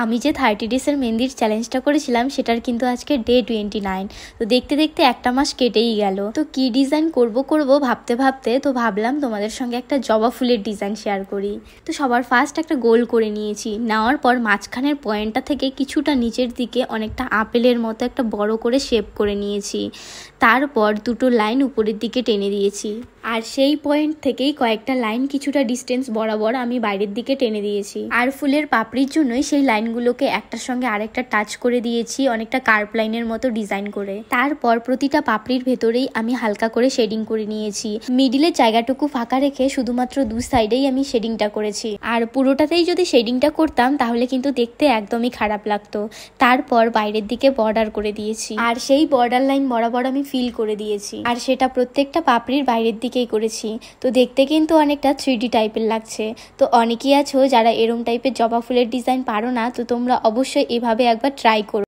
আমি যে 30 ডেজের মেহেন্দির চ্যালেঞ্জটা করেছিলাম সেটার কিন্তু আজকে ডে 29। তো দেখতে দেখতে একটা মাস কেটেই গেল। তো কি ডিজাইন করব ভাবতে ভাবতে তো ভাবলাম তোমাদের সঙ্গে একটা জবা ফুলের ডিজাইন শেয়ার করি। তো সবার ফার্স্ট একটা গোল করে নিয়েছি, নেওয়ার পর মাঝখানের পয়েন্টটা থেকে কিছুটা নিচের দিকে অনেকটা আপেলের মতো একটা বড় করে শেপ করে নিয়েছি। তারপর দুটো লাইন উপরের দিকে টেনে দিয়েছি, আর সেই পয়েন্ট থেকেই কয়েকটা লাইন কিছুটা ডিস্টেন্স বরাবর আমি বাইরের দিকে টেনে দিয়েছি। আর ফুলের পাপড়ির জন্যই সেই লাইনগুলোকে একটার সঙ্গে আরেকটা টাচ করে দিয়েছি, অনেকটা কার্ভ লাইনের মতো ডিজাইন করে। তারপর প্রতিটা পাপড়ির ভেতরেই আমি হালকা করে শেডিং করে নিয়েছি। মিডিলের জায়গাটুকু ফাঁকা রেখে শুধুমাত্র দু সাইডেই আমি শেডিংটা করেছি। আর পুরোটাতেই যদি শেডিংটা করতাম তাহলে কিন্তু দেখতে একদমই খারাপ লাগতো। তারপর বাইরের দিকে বর্ডার করে দিয়েছি, আর সেই বর্ডার লাইন বরাবর আমি ফিল করে দিয়েছি, আর সেটা প্রত্যেকটা পাপড়ির বাইরের দিকেই করেছি। তো দেখতে কিন্তু অনেকটা 3D টাইপের লাগছে। তো অনেকেই আছো যারা এরম টাইপের জবা ফুলের ডিজাইন পারো না, তো তোমরা অবশ্যই এভাবে একবার ট্রাই করো।